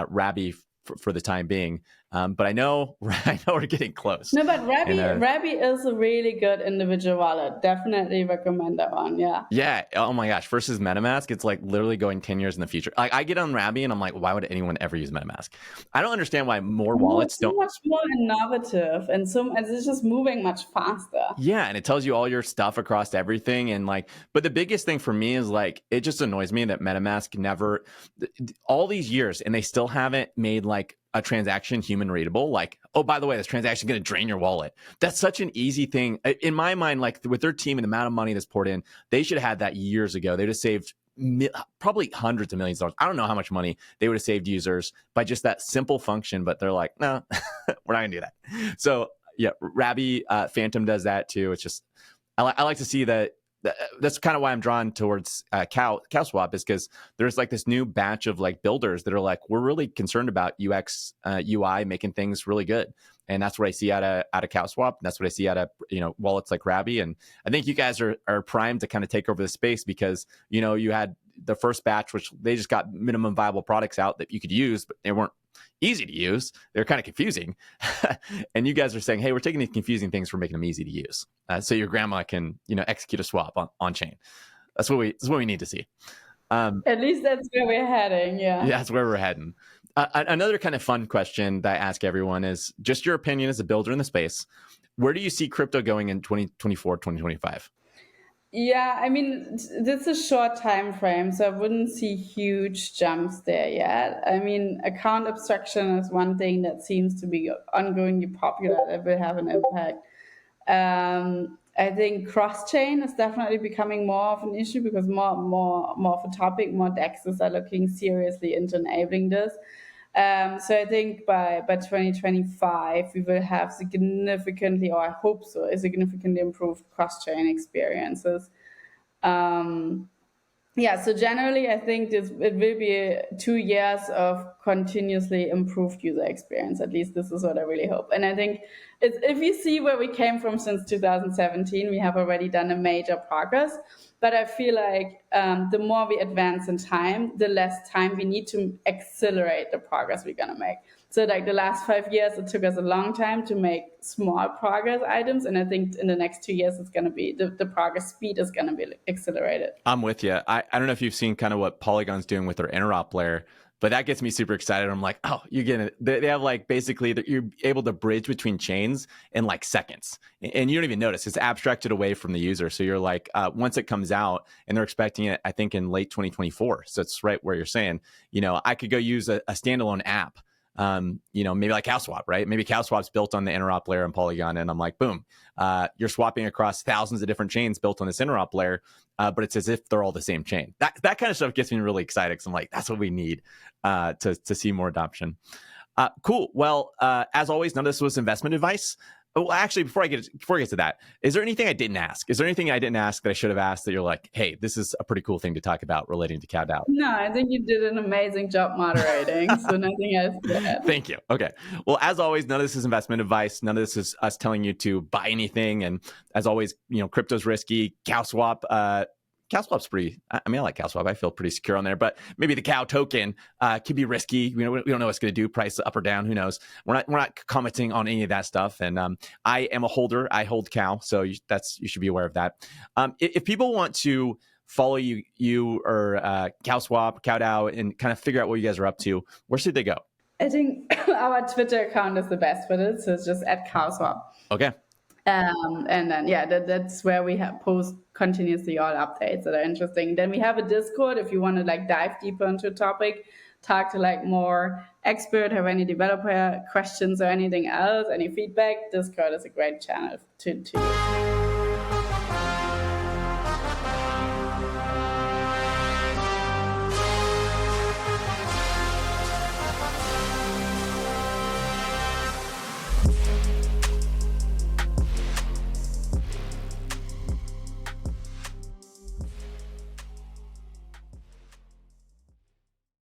Rabby for the time being. But I know we're getting close. No, but Rabby is a really good individual wallet. Definitely recommend that one. Yeah. Yeah. Oh my gosh. Versus MetaMask, it's like literally going 10 years in the future. Like I get on Rabby and I'm like, why would anyone ever use MetaMask? I don't understand why more wallets don't. Much more innovative and it's just moving much faster. Yeah, and it tells you all your stuff across everything, and like, but the biggest thing for me is like, it just annoys me that MetaMask never, all these years, and they still haven't made like a transaction human readable. Like, oh, by the way, this transaction is going to drain your wallet. That's such an easy thing in my mind. Like with their team and the amount of money that's poured in, they should have had that years ago. They'd have saved probably hundreds of millions of dollars. I don't know how much money they would have saved users by just that simple function, but they're like, no, we're not gonna do that. So yeah, Rabby Phantom does that too. It's just I like to see that. That's kind of why I'm drawn towards Cowswap, is because there's like this new batch of like builders that are like, we're really concerned about UX, UI, making things really good, and that's what I see out of Cowswap. That's what I see out of wallets like Rabby, and I think you guys are primed to kind of take over the space because you had the first batch, which they just got minimum viable products out that you could use, but they weren't easy to use. They're kind of confusing. And you guys are saying, hey, we're taking these confusing things, we're making them easy to use. So your grandma can, execute a swap on chain. That's what we need to see. At least that's where we're heading. Yeah. That's where we're heading. Another kind of fun question that I ask everyone is just your opinion as a builder in the space. Where do you see crypto going in 2024, 2025? Yeah, I mean, this is a short time frame, so I wouldn't see huge jumps there yet. I mean, account abstraction is one thing that seems to be ongoingly popular that will have an impact. I think cross-chain is definitely becoming more of an issue because more of a topic, more DEXs are looking seriously into enabling this. So I think by 2025, we will have significantly, or I hope so, a significantly improved cross-chain experiences. So generally, I think it will be 2 years of continuously improved user experience. At least this is what I really hope. And I think if we see where we came from since 2017, we have already done a major progress. But I feel like the more we advance in time, the less time we need to accelerate the progress we're going to make. So like the last 5 years, it took us a long time to make small progress items. And I think in the next 2 years, it's going to be the progress speed is going to be accelerated. I'm with you. I don't know if you've seen kind of what Polygon's doing with their interop layer, but that gets me super excited. I'm like, oh, you get it. They have like basically you're able to bridge between chains in like seconds, and you don't even notice. It's abstracted away from the user. So you're like, once it comes out, and they're expecting it, I think in late 2024. So it's right where you're saying, I could go use a standalone app. Maybe like Cowswap, right? Maybe Cowswap's built on the interop layer in Polygon, and I'm like, boom, you're swapping across thousands of different chains built on this interop layer, but it's as if they're all the same chain. That kind of stuff gets me really excited because I'm like, that's what we need to see more adoption. Cool. Well, as always, none of this was investment advice. Oh, actually, before I get to that, is there anything I didn't ask? Is there anything I didn't ask that I should have asked that you're like, hey, this is a pretty cool thing to talk about relating to CowDAO? No, I think you did an amazing job moderating, so nothing else to add. Thank you. Okay. Well, as always, none of this is investment advice. None of this is us telling you to buy anything. And as always, crypto's risky. CowSwap's pretty. I like CowSwap. I feel pretty secure on there, but maybe the Cow token could be risky. We don't know what's going to do, price up or down. Who knows? We're not commenting on any of that stuff. And I am a holder. I hold Cow, so you should be aware of that. If people want to follow you or CowSwap, CowDAO, and kind of figure out what you guys are up to, where should they go? I think our Twitter account is the best for this, so it's just at Cowswap. Okay. And then that's where we post continuously all updates that are interesting. Then we have a Discord if you want to dive deeper into a topic, talk to more expert, have any developer questions or anything else, any feedback. Discord is a great channel to use.